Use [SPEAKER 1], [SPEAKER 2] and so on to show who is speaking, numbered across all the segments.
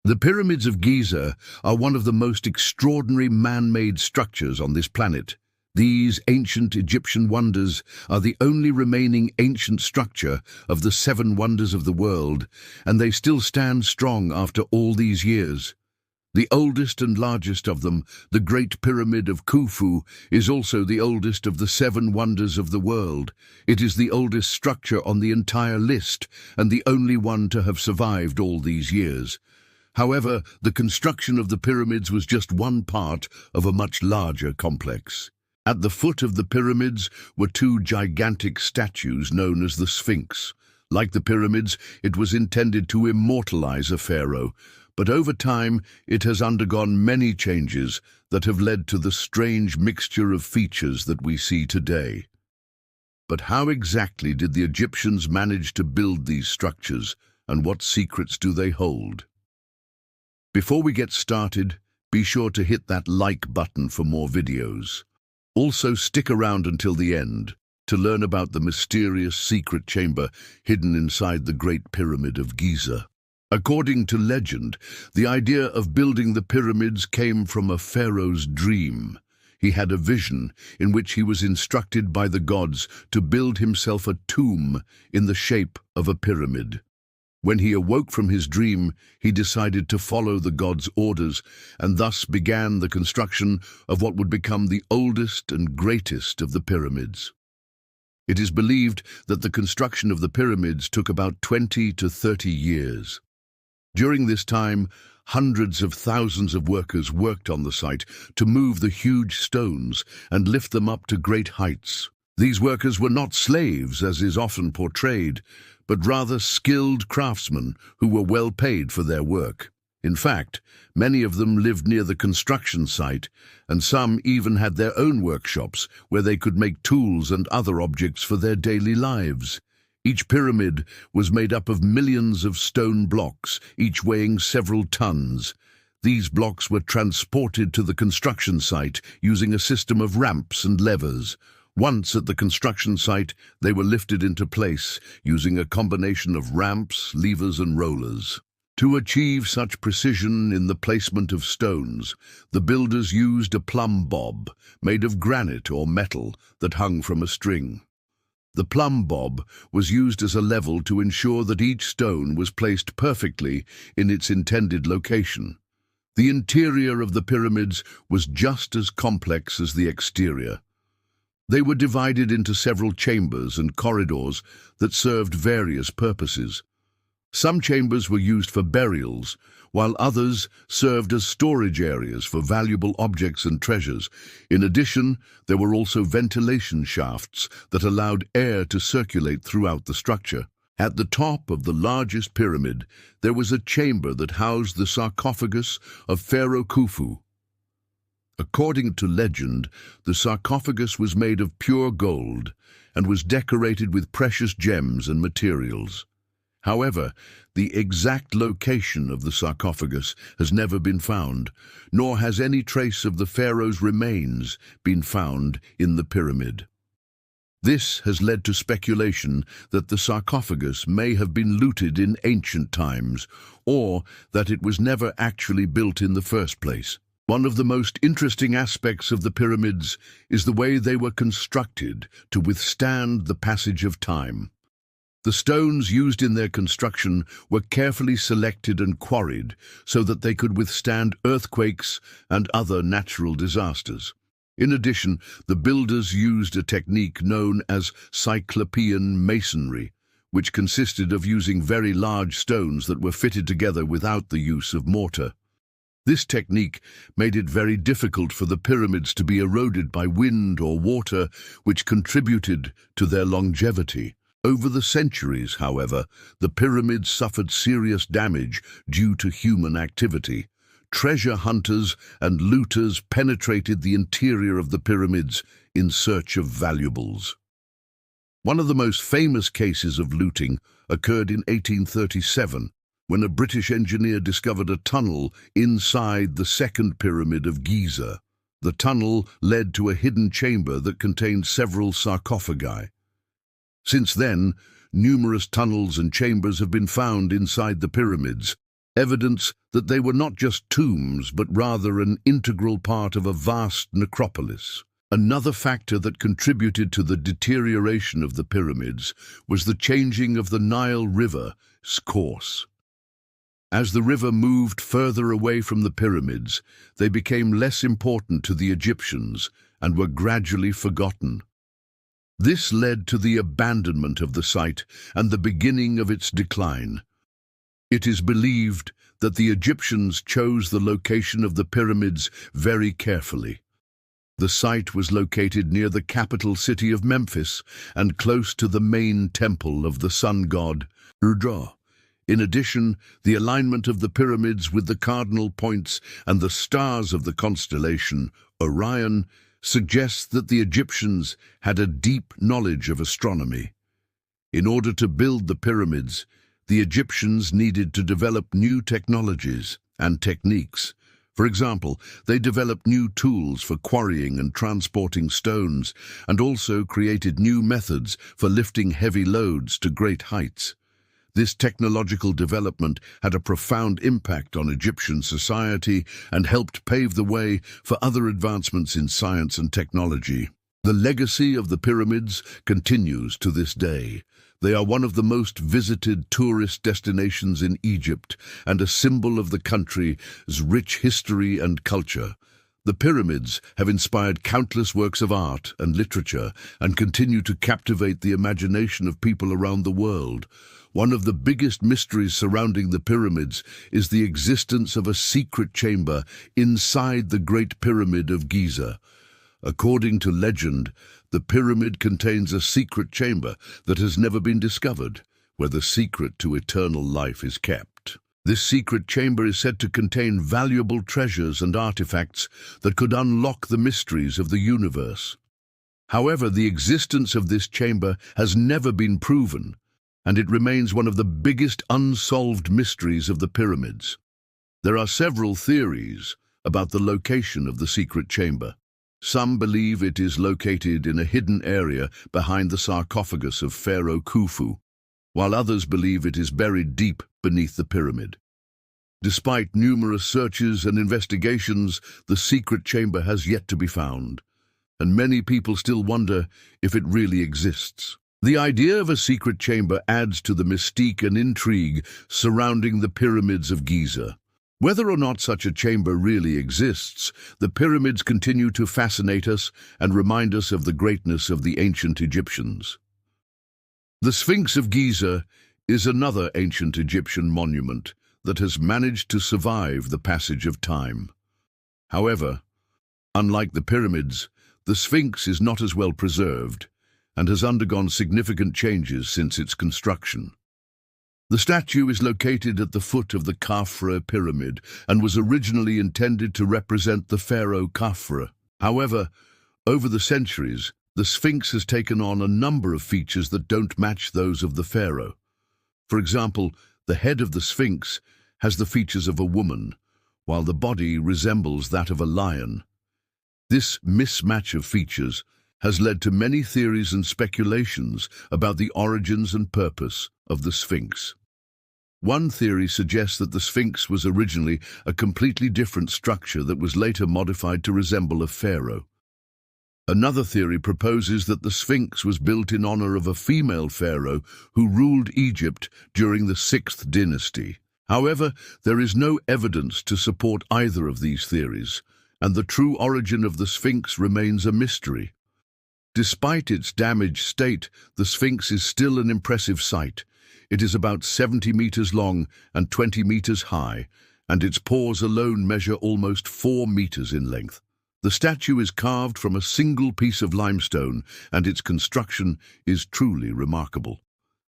[SPEAKER 1] The pyramids of Giza are one of the most extraordinary man-made structures on this planet. These ancient Egyptian wonders are the only remaining ancient structure of the seven wonders of the world, and they still stand strong after all these years. The oldest and largest of them, the Great Pyramid of Khufu, is also the oldest of the seven wonders of the world. It is the oldest structure on the entire list, and the only one to have survived all these years. However, the construction of the pyramids was just one part of a much larger complex. At the foot of the pyramids were two gigantic statues known as the Sphinx. Like the pyramids, it was intended to immortalize a pharaoh, but over time it has undergone many changes that have led to the strange mixture of features that we see today. But how exactly did the Egyptians manage to build these structures, and what secrets do they hold? Before we get started, be sure to hit that like button for more videos. Also, stick around until the end to learn about the mysterious secret chamber hidden inside the Great Pyramid of Giza. According to legend, the idea of building the pyramids came from a pharaoh's dream. He had a vision in which he was instructed by the gods to build himself a tomb in the shape of a pyramid. When he awoke from his dream, he decided to follow the gods' orders, and thus began the construction of what would become the oldest and greatest of the pyramids. It is believed that the construction of the pyramids took about 20 to 30 years. During this time, hundreds of thousands of workers worked on the site to move the huge stones and lift them up to great heights. These workers were not slaves, as is often portrayed, but rather skilled craftsmen who were well paid for their work. In fact, many of them lived near the construction site, and some even had their own workshops where they could make tools and other objects for their daily lives. Each pyramid was made up of millions of stone blocks, each weighing several tons. These blocks were transported to the construction site using a system of ramps and levers. Once at the construction site, they were lifted into place using a combination of ramps, levers, and rollers. To achieve such precision in the placement of stones, the builders used a plumb bob made of granite or metal that hung from a string. The plumb bob was used as a level to ensure that each stone was placed perfectly in its intended location. The interior of the pyramids was just as complex as the exterior. They were divided into several chambers and corridors that served various purposes. Some chambers were used for burials, while others served as storage areas for valuable objects and treasures. In addition, there were also ventilation shafts that allowed air to circulate throughout the structure. At the top of the largest pyramid, there was a chamber that housed the sarcophagus of Pharaoh Khufu. According to legend, the sarcophagus was made of pure gold and was decorated with precious gems and materials. However, the exact location of the sarcophagus has never been found, nor has any trace of the pharaoh's remains been found in the pyramid. This has led to speculation that the sarcophagus may have been looted in ancient times, or that it was never actually built in the first place. One of the most interesting aspects of the pyramids is the way they were constructed to withstand the passage of time. The stones used in their construction were carefully selected and quarried so that they could withstand earthquakes and other natural disasters. In addition, the builders used a technique known as Cyclopean masonry, which consisted of using very large stones that were fitted together without the use of mortar. This technique made it very difficult for the pyramids to be eroded by wind or water, which contributed to their longevity. Over the centuries, however, the pyramids suffered serious damage due to human activity. Treasure hunters and looters penetrated the interior of the pyramids in search of valuables. One of the most famous cases of looting occurred in 1837, when a British engineer discovered a tunnel inside the second pyramid of Giza. The tunnel led to a hidden chamber that contained several sarcophagi. Since then, numerous tunnels and chambers have been found inside the pyramids, evidence that they were not just tombs but rather an integral part of a vast necropolis. Another factor that contributed to the deterioration of the pyramids was the changing of the Nile River's course. As the river moved further away from the pyramids, they became less important to the Egyptians and were gradually forgotten. This led to the abandonment of the site and the beginning of its decline. It is believed that the Egyptians chose the location of the pyramids very carefully. The site was located near the capital city of Memphis and close to the main temple of the sun god, Ra. In addition, the alignment of the pyramids with the cardinal points and the stars of the constellation Orion suggests that the Egyptians had a deep knowledge of astronomy. In order to build the pyramids, the Egyptians needed to develop new technologies and techniques. For example, they developed new tools for quarrying and transporting stones, and also created new methods for lifting heavy loads to great heights. This technological development had a profound impact on Egyptian society and helped pave the way for other advancements in science and technology. The legacy of the pyramids continues to this day. They are one of the most visited tourist destinations in Egypt and a symbol of the country's rich history and culture. The pyramids have inspired countless works of art and literature and continue to captivate the imagination of people around the world. One of the biggest mysteries surrounding the pyramids is the existence of a secret chamber inside the Great Pyramid of Giza. According to legend, the pyramid contains a secret chamber that has never been discovered, where the secret to eternal life is kept. This secret chamber is said to contain valuable treasures and artifacts that could unlock the mysteries of the universe. However, the existence of this chamber has never been proven, and it remains one of the biggest unsolved mysteries of the pyramids. There are several theories about the location of the secret chamber. Some believe it is located in a hidden area behind the sarcophagus of Pharaoh Khufu, while others believe it is buried deep beneath the pyramid. Despite numerous searches and investigations, the secret chamber has yet to be found, and many people still wonder if it really exists. The idea of a secret chamber adds to the mystique and intrigue surrounding the pyramids of Giza. Whether or not such a chamber really exists, the pyramids continue to fascinate us and remind us of the greatness of the ancient Egyptians. The Sphinx of Giza is another ancient Egyptian monument that has managed to survive the passage of time. However, unlike the pyramids, the Sphinx is not as well preserved and has undergone significant changes since its construction. The statue is located at the foot of the Khafra pyramid and was originally intended to represent the pharaoh Khafra. However, over the centuries, the Sphinx has taken on a number of features that don't match those of the pharaoh. For example, the head of the Sphinx has the features of a woman, while the body resembles that of a lion. This mismatch of features has led to many theories and speculations about the origins and purpose of the Sphinx. One theory suggests that the Sphinx was originally a completely different structure that was later modified to resemble a pharaoh. Another theory proposes that the Sphinx was built in honor of a female pharaoh who ruled Egypt during the 6th dynasty. However, there is no evidence to support either of these theories, and the true origin of the Sphinx remains a mystery. Despite its damaged state, the Sphinx is still an impressive sight. It is about 70 meters long and 20 meters high, and its paws alone measure almost 4 meters in length. The statue is carved from a single piece of limestone, and its construction is truly remarkable.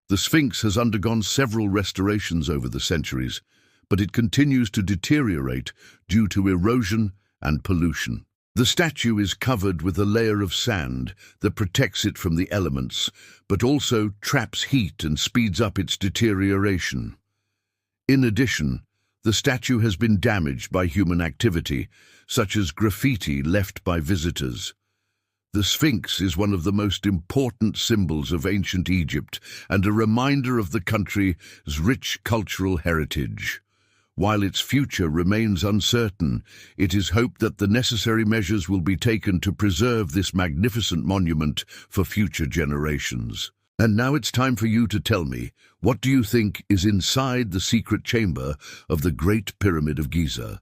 [SPEAKER 1] The Sphinx has undergone several restorations over the centuries, but it continues to deteriorate due to erosion and pollution. The statue is covered with a layer of sand that protects it from the elements, but also traps heat and speeds up its deterioration. In addition, the statue has been damaged by human activity, such as graffiti left by visitors. The Sphinx is one of the most important symbols of ancient Egypt and a reminder of the country's rich cultural heritage. While its future remains uncertain, it is hoped that the necessary measures will be taken to preserve this magnificent monument for future generations. And now it's time for you to tell me, what do you think is inside the secret chamber of the Great Pyramid of Giza?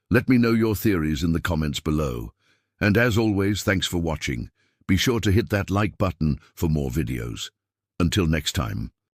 [SPEAKER 1] Let me know your theories in the comments below. And as always, thanks for watching. Be sure to hit that like button for more videos. Until next time.